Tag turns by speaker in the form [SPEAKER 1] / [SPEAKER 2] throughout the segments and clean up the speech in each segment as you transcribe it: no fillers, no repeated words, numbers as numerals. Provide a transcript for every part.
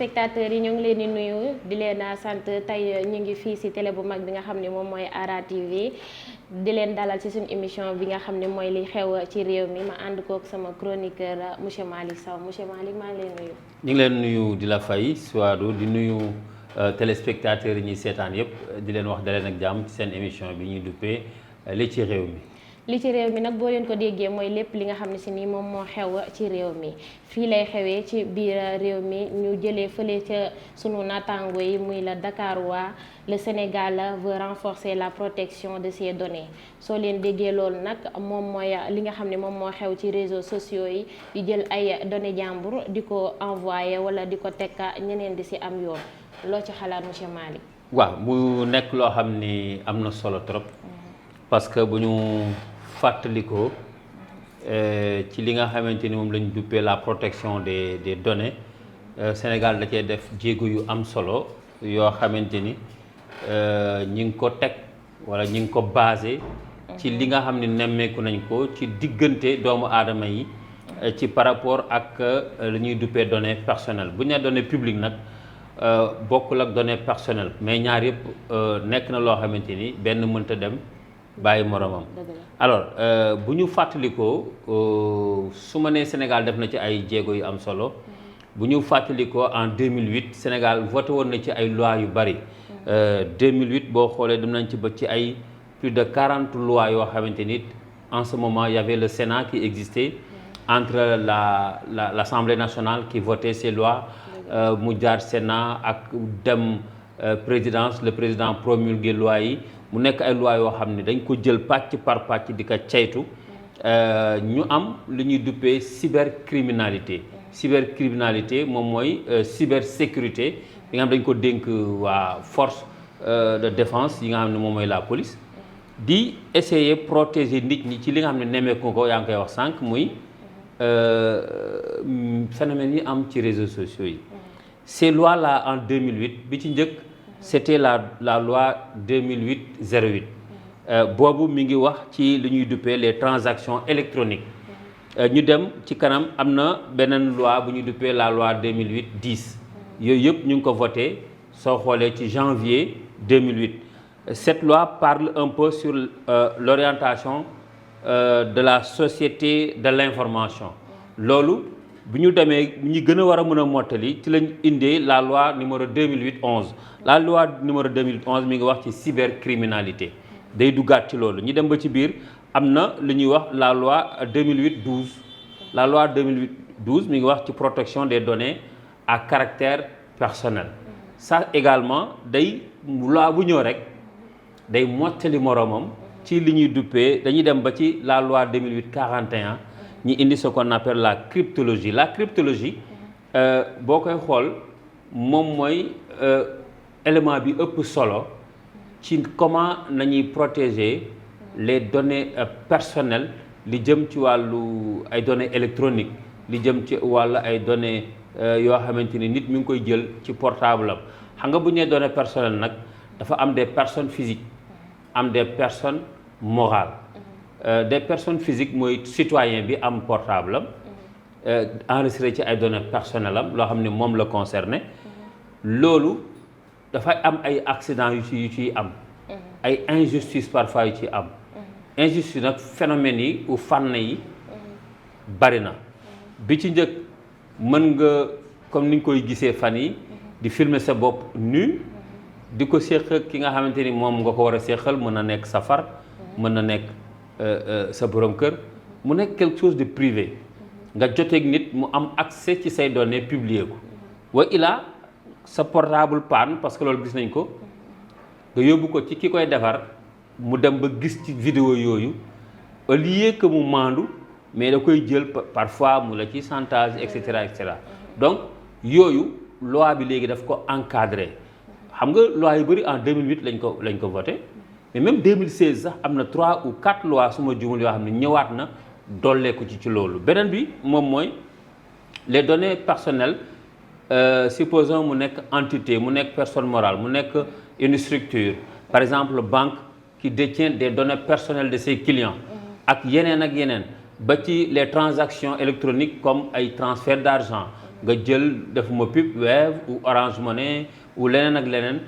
[SPEAKER 1] téléspectateurs yi ñu ngi leen di nuyu di leen sant tey ñu ngi fii ci télé bu mag bi nga xam ne moom mooy ARA TV di leen dalal ci suñu émission bi nga xam ne mooy li xew ci réew mi ma ànd kook sama chroniqueur monsieur Malick Sow monsieur Malick maa ngi leen nuyu.
[SPEAKER 2] ñu ngi leen nuyu di la fay Souadou di nuyu téléspectateurs yi ñuy seetaan yëpp di leen wax daleen ak jàmm ci seen émission bi ñuy duppee li ci réew mi.
[SPEAKER 1] li ci réew mi nag boo leen ko déggee mooy lépp li nga xam ne si nii moom moo xew ci réew mi fii lay xewee ci biir réew mi ñu jëlee fële ca sunu naataango yi muy la Dakar waa le Sénégal veut renforcer la protection de ses données soo leen déggee loolu nag moom mooy li nga xam ne moom moo xew ci réseaux sociaux yi di jël ay données jàmbur di ko envoyé wala di ko teg ñeneen di si am yoon loo ci xalaat monsieur Malick.
[SPEAKER 2] waaw mu nekk loo xam ni am na solo trop parce que bu ñu fàttalikoo ci li nga xamante ni moom lañ duppee la protection des données Sénégal da cee def jéego yu am solo yoo xamante ni ñi ngi ko teg wala ñi ngi ko basé ci li nga xam ne nemmeeku nañ ko ci diggante doomu aadama yi ci par rapport ak li ñuy duppee données personnelles bu ñu nee données publiques nag bokkul ak données personnelles mais ñaar yëpp nekk na loo xamante ni benn mënta dem bàyyi moromam. Alors bu ñu fàttalikoo su ma nee Sénégal def na ci ay jéego yu am solo bu ñu fàttalikoo en 2008 Sénégal voté woon na ci ay lois yu bari 2008 boo xoolee dem nañ ci ba ci ay plus de 40 lois yoo xamante ni en ce moment il y avait le Sénat qui existait entre l'Assemblée nationale qui votait ces lois mu jaar Sénat ak dem présidence le président promulgué loi yi mu nekk ay loi yoo xam ne dañ ko jël pàcc par pàcc di ko ceytu ñu am lu ñuy duppee cybercriminalité moom mooy cybersécurité bi nga xam dañ ko dénk waa force de défense yi nga xam ne moom mooy la police di essayer protéger nit ñi ci li nga xam ne nemmeeku ko yaa ngi koy wax sànq muy phénomène yi am ci réseaux sociaux yi ces lois là en 2008 bi ci njëkk c'était la loi 2008-08 boobu mi ngi wax ci li ñuy duppee les transactions électroniques ñu dem ci kanam am na beneen loi bu ñuy duppee la loi 2008-10 yooyu yëpp ñu ngi ko voté soo xoolee ci janvier 2008 cette loi parle un peu sur l'orientation de la société de l'information loolu bu ñu demee ñi gën a war a mën a mottali ci lañ indee la loi numéro 2008-11 la loi numéro 2008-11 mi ngi wax ci cybercriminalité day duggaat ci loolu ñu dem ba ci biir am na lu ñuy wax la loi 2008-12 la loi 2008-12 mi ngi wax ci protection des données à caractère personnel ça également day loi bu ñëw rek day mottali moroomam ci li ñuy duppee dañuy dem ba ci la loi 2008-41 ñi indi ce qu'on appelle la cryptologie boo koy xool moom mooy élément bi ëpp solo ci comment nañuy protéger les données personnelles li jëm ci wàllu ay données électroniques li jëm ci wàllu ay données yoo xamante ni nit mi ngi koy jël ci portable am xam nga bu ñu nee données personnelles nag dafa am des personnes physiques am des personnes morales des personnes physiques mooy citoyen bi am portable am enregistré ci ay données personnelles am loo xam ne moom la concerné loolu dafay am ay accidents yu ciy am ay injustice parfois yu ciy am injustice nag phénomènes yi ou fànn yi bari na bi ci njëkk mën nga comme ni nga koy gisee fan yi di filmer sa bopp nu di ko séq ki nga xamante ni moom nga ko war a séqal mën na nekk sa far mën na nekk sa borom kër mu nekk quelque chose de privé nga joteeg nit mu am accès ci say données publier ko wa ilaa sa portable panne parce que loolu gis nañ ko nga yóbbu ko ci ki koy defar mu dem ba gis ci vidéo yooyu au lieu que mu maandu mais da koy jël parfois mu la ci chantage et cetera et cetera donc yooyu loi bi léegi daf ko encadré xam nga loi yu bëri en 2008 lañ ko voté mais même 2016 sax am na 3 ou 4 lois su ma jumul yoo xam ne ñëwaat na dolleeku ci loolu beneen bi moom mooy les données personnelles supposons mu nekk entité mu nekk personne morale mu nekk une structure par exemple banque qui détient des données personnelles de ses clients ak yeneen ba ci les transactions électroniques comme ay transfert d'argent nga jël defuma pub Wave ou Orange Money ou leneen ak leneen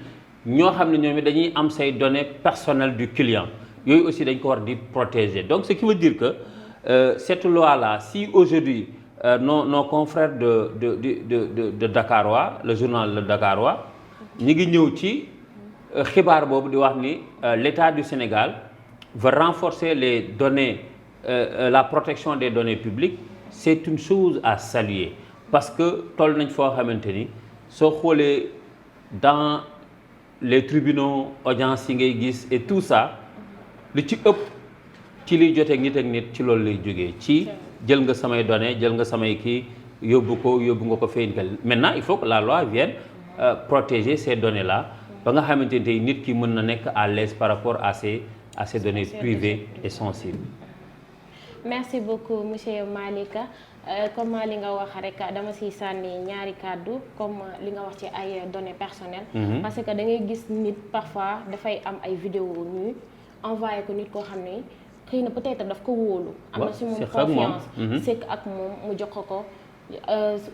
[SPEAKER 2] ñoo xam ne ñoom it dañuy am say données personnelles du client yooyu aussi dañ ko war di protéger donc ce qui veut dire que cette loi là si aujourd'hui nos confrères de Dakarois le journal Le Dakarois ñi ngi ñëw ci xibaar boobu di wax ni l'État du Sénégal veut renforcer les données la protection des données publiques c'est une chose à saluer parce que toll nañ foo xamante ni soo xoolee dans les tribunaux audience yi ngay gis et tout ça li ci ëpp ci liy joteeg nit ak nit ci loolu lay jógee ci jël nga samay données jël nga samay kii yóbbu nga ko feeñkal maintenant il faut que la loi vienne protéger ces données là ba nga xamante ni tey nit ki mën na nekk à l'aise par rapport à ces données privées et sensibles.
[SPEAKER 1] Merci beaucoup monsieur Malika comme li nga wax rek dama siy sànni ñaari kàddu comme li nga wax ci ay données personnelles. Parce que da ngay gis nit parfois dafay am ay vidéo ñu envoyé ko nit koo xam ne xëy na peut-être daf ko wóolu. am na si moom confiance c'est ak moom mu jox ko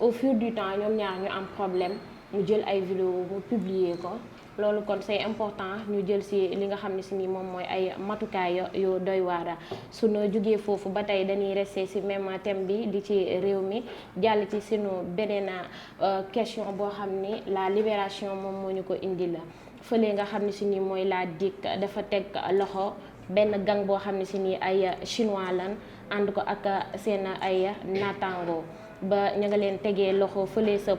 [SPEAKER 1] au fur du temps ñoom ñaar ñu am problème mu jël ay vidéo mu publier ko. loolu kon c'est important ñu jël ci li nga xam ne ci ni moom mooy ay matukaay yu doy waar suñu jógee foofu ba tey dañuy rester ci même thème bi di ci réew mi jàll ci sunu beneen question boo xam ni la libération moom moo ñu ko indi la fële nga xam ne ci ni mooy la DIC dafa teg loxo benn gang boo xam ne ci ni ay chinois lan ànd ko ak seen ay naataango ba ñu nga leen tegee loxo fële sa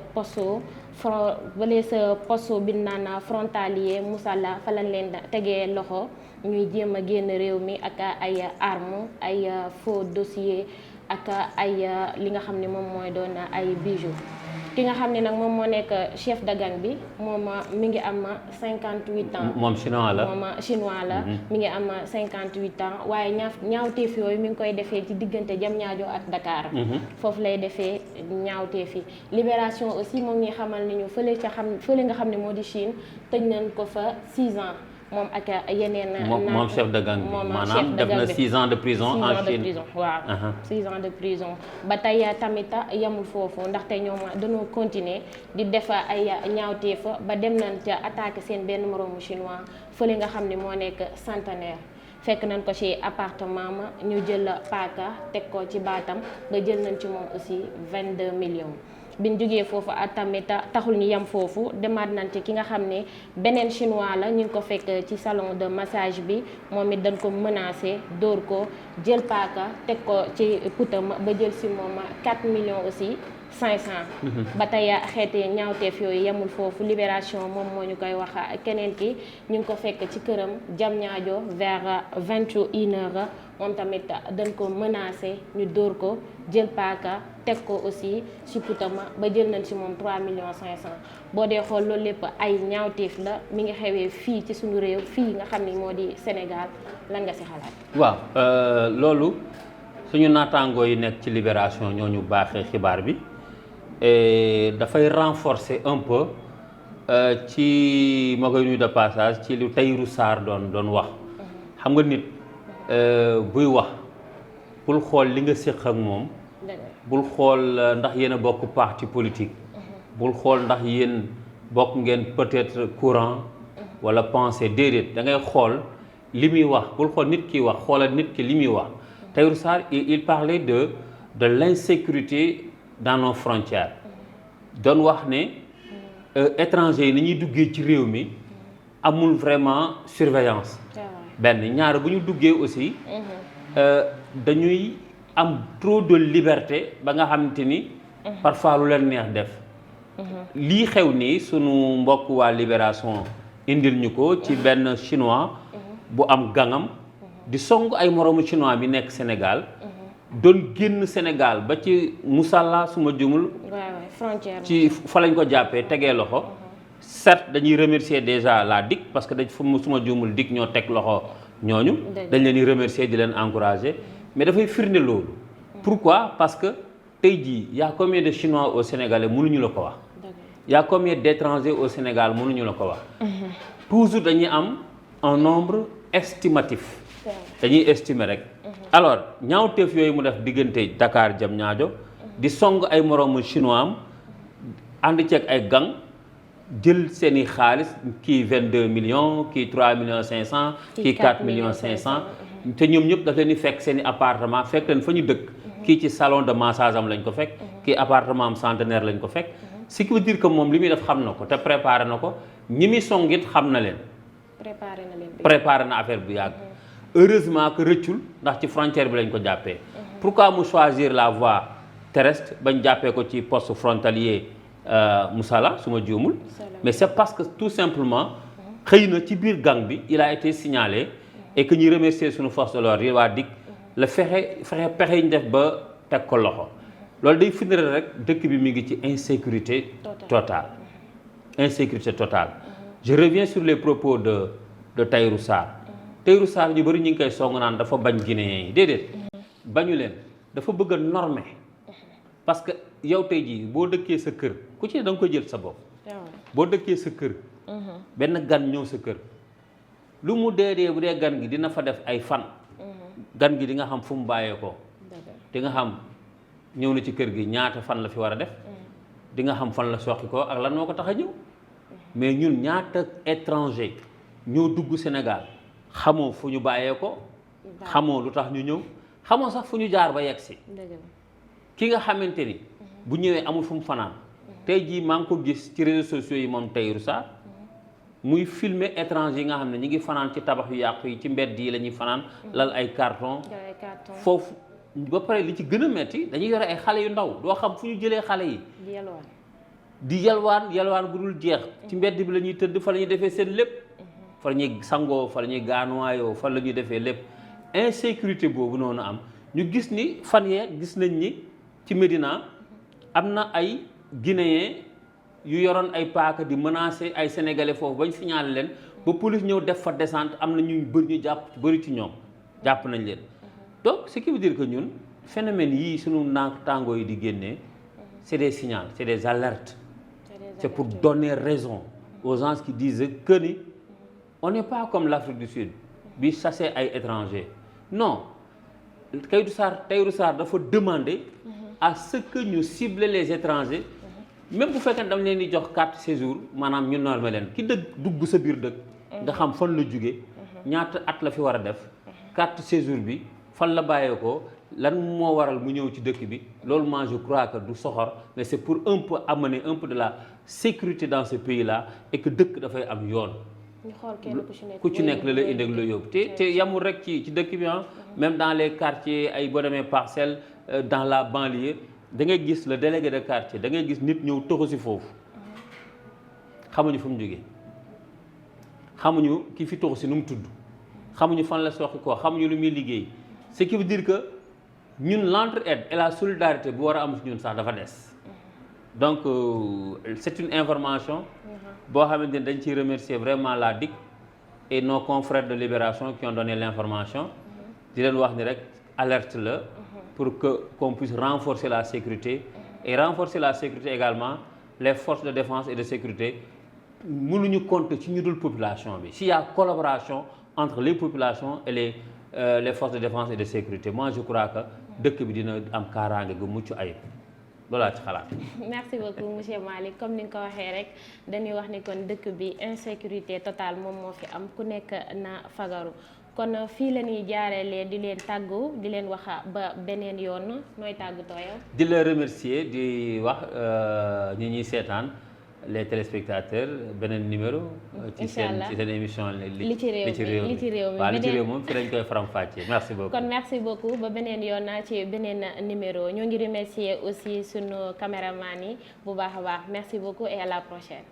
[SPEAKER 1] poste bi naan frontalier Moussala fa lañ leen tegee loxo ñuy jéem a génn réew mi ak ay armes ay faux dossier ak ay li nga xam ne moom mooy doon ay bijoux ki nga xam ne nag moom moo nekk chef de gang bi moom mi ngi am 58 ans.
[SPEAKER 2] moom chinois la
[SPEAKER 1] mi ngi am 58 ans waaye ñaawteef yooyu mi ngi koy defee ci diggante Diamniadio ak Dakar. foofu lay defee ñaawteef yi. Libération aussi moom ngi xamal ni ñu fële nga xam ne moo di Chine tëj nañ ko fa 6 ans. moom ak yeneen.
[SPEAKER 2] moom chef de gang bi maanaam def na 6 ans de prison en Chine.
[SPEAKER 1] 6 ans de prison waaw. 6 ans de prison ba tey tamit yemul foofu ndaxte ñoom dañoo continuer di def ay ñaawteef ba dem nañ ca attaquer seen benn moroomu chinois fële nga xam ne moo nekk Centenaire. fekk nañ ko ci appartement ma ñu jël paaka teg ko ci baatam ba jël nañ ci moom aussi 22 millions. biñ jógee foofu tamit taxul ñu yem foofu demaat nañ ci ki nga xam ne beneen chinois la ñu ngi ko fekk ci salon de massage bi moom it dañ ko menacé dóor ko jël paaka teg ko ci putam ba jël ci moom 4 millions aussi 500. ba tey xeeti ñaawteef yooyu yemul foofu Libération moom moo ñu koy wax keneen ki ñu ngi ko fekk ci këram Diamniadio vers 21h moom tamit dañ ko menacé ñu dóor ko jël paaka teg ko aussi ci putama ba jël nañ ci moom 3 millions 500 boo dee xool loolu lépp ay ñaawteef la mi ngi xewee fii ci suñu réew fii nga xam ni moo di Sénégal lan nga ci xalaat.
[SPEAKER 2] waaw loolu suñu naataangoo yi nekk ci Libération ñoo ñu baaxee xibaar bi dafay renforcer un peu ci ma koy nuyu de passage ci lu Tahirou Sarr doon wax xam nga nit buy wax bul xool li nga séq ak moom bul xool ndax yéen a bokk parti politique bul xool ndax yéen bokk ngeen peut-être courant wala pensée déedéet da ngay xool li muy wax bul xool nit ki wax xoolal nit ki li muy wax Tahirou Sarr il parlait de l'insécurité dans nos frontières doon wax ne étrangers yi ni ñuy duggee ci réew mi amul vraiment surveillance benn ñaar bu ñu duggee aussi dañuy am trop de liberté ba nga xamante ni parfois lu leen neex def lii xew nii sunu mbokk waa Libération indil ñu ko ci benn chinois bu am gangam di song ay moroomu chinois bi nekk Sénégal doon génn Sénégal ba ci Moussala suma jumul
[SPEAKER 1] frontière
[SPEAKER 2] ci fa lañ ko jàppee tegee loxo certes dañuy remercier déjà la DIC parce que dañ fa suma jumul DIC ñoo teg loxo ñooñu dañ leen di remercier di leen encourager mais dafay firnde loolu pourquoi parce que tey jii y a combien de Chinois au Sénégalais mënuñu la ko wax y a combien d'étrangers au Sénégal mënuñu la ko wax toujours dañuy am un nombre estimatif dañuy estimer rek alors ñaawteef yooyu mu def diggante Dakar Diamniadio di song ay moroomu chinois am ànd ceeg ay gang jël seeni xaalis kii 22 millions kii 3 millions 500 kii 4 millions 500 te ñoom ñëpp daf leen di fekk seeni appartement fekk leen fa ñu dëkk kii ci salon de massage am lañ ko fekk kii appartement am centenaire lañ ko fekk ce qui veut dire que moom li muy def xam na ko te préparé na ko ñi muy songit xam na leen préparé na affaire bu yàgg heureusement que rëccul ndax ci frontière bi lañ ko jàppee pourquoi mu choisir la voie terrestre bañ jàppee ko ci poste frontalier Moussala su ma juumul mais c'est parce que tout simplement xëy na ci biir gang bi il a été signalé et que ñu remercier suñu force de l'ordre yi waa DIC la fexe pexe yi ñu def ba teg ko loxo loolu day firndeel rek dëkk bi mi ngi ci insécurité totale insécurité totale je reviens sur les propos de Tahirou Sarr ñu bëri ñu ngi koy song naan dafa bañ Guinéens yi déedéet bañu leen dafa bëgg a normer parce que yow tey jii boo dëkkee sa kër ku ci ne da nga koy jël sa bopp boo dëkkee sa kër benn gan ñëw sa kër lu mu dee bu dee gan gi dina fa def ay fan gan gi di nga xam fu mu bàyyeekoo di nga xam ñëw na ci kër gi ñaata fan la fi war a def di nga xam fan la soqi ko ak lan moo ko tax a ñëw mais ñun ñaata étranger ñoo dugg Sénégal xamoo fu ñu bàyyeekoo xamoo lu tax ñu ñëw xamoo sax fu ñu jaar ba yegg si ki nga xamante ni bu ñëwee amul fu mu fanaan tey jii maa ngi ko gis ci réseaux sociaux yi moom Tahirou Sarr muy filmer étranger yi nga xam ne ñi ngi fanaan ci tabax yu yàqu yi ci mbedd yi la ñuy fanaan lal ay carton foofu ba pare li ci gën a metti dañuy yore ay xale yu ndaw doo xam fu ñu jëlee xale yi di yalwaan gu dul jeex ci mbedd bi la ñuy tëdd fa la ñuy defee seen lépp fa la ñuy sangoo fa la ñuy gaanuwaayoo fa la ñuy defee lépp insécurité boobu noonu am ñu gis ni fan yee gis nañ ni ci Médina am na ay Guinéens yu yoroon ay paaka di menacer ay sénégalais foofu bañ signalé leen ba police ñëw def fa descente am na ñu bëri ñu bëri ci ñoom jàpp nañ leen donc ce qui veut dire que ñun phénomène yii sunu naataangoo yi di génnee c'est des signaux c'est des alertes c'est pour donner raison aux gens qui disent que ni on n'est pas comme l'Afrique du Sud bi chasser ay étrangers non Tahirou Sarr dafa demander à ce que ñu cibler les étrangers même bu fekkee dam leen di jox carte séjour maanaam ñu normer leen ki dugg sa biir dëkk nga xam fan la jóge ñaata at la fi war a def carte séjour bi fan la bàyyeekoo lan moo waral mu ñëw ci dëkk bi loolu moi je crois que du soxor mais c'est pour un peu amener un peu de la sécurité dans ce pays là et que dëkk dafay am yoon ku ci nekk la la indi ak la yóbbu te yamul rek ci dëkk bi même dans les quartiers ay boo demee Parcelles dans la banlieue da ngay gis le délégué de quartier da ngay gis nit ñëw toxu si foofu xamuñu fu mu jógee xamuñu ki fi toxu si nu mu tudd xamuñu fan la soxi koo xamuñu lu muy liggéey ce qui veut dire que ñun l'entraide et la solidarité bu war a am si ñun sax dafa des donc c'est une information boo xamante ni dañ ciy remercier vraiment la DIC et nos confrères de Libération qui ont donné l'information di leen wax ni rek alerte la pour que qu'on puisse renforcer la sécurité et renforcer la sécurité également les forces de défense et de sécurité mënuñu compter ci ñu dul population bi s'il y a collaboration entre les populations et les forces de défense et de sécurité moi je crois que dëkk bi dina am kaaraange gu mucc ayib loolaa ci xalaat.
[SPEAKER 1] merci beaucoup monsieur Malick comme ni nga ko waxee rek dañuy wax ni kon dëkk bi insécurité totale moom moo fi am ku nekk na fagaru kon fii la ñuy jaarelee di leen tàggu di leen wax ba beneen yoon nooy tàggatoo yow.
[SPEAKER 2] di la remercier di wax ñi ñuy seetaan les téléspectateurs beneen numéro. ci seen émission li ci réew mi waaw li ci réew moom fi lañ koy faram-fàccee merci beaucoup.
[SPEAKER 1] kon merci beaucoup ba beneen yoon ci beneen numéro ñoo ngi remercier aussi sunu caméraman yi bu baax a baax merci beaucoup et à la prochaine.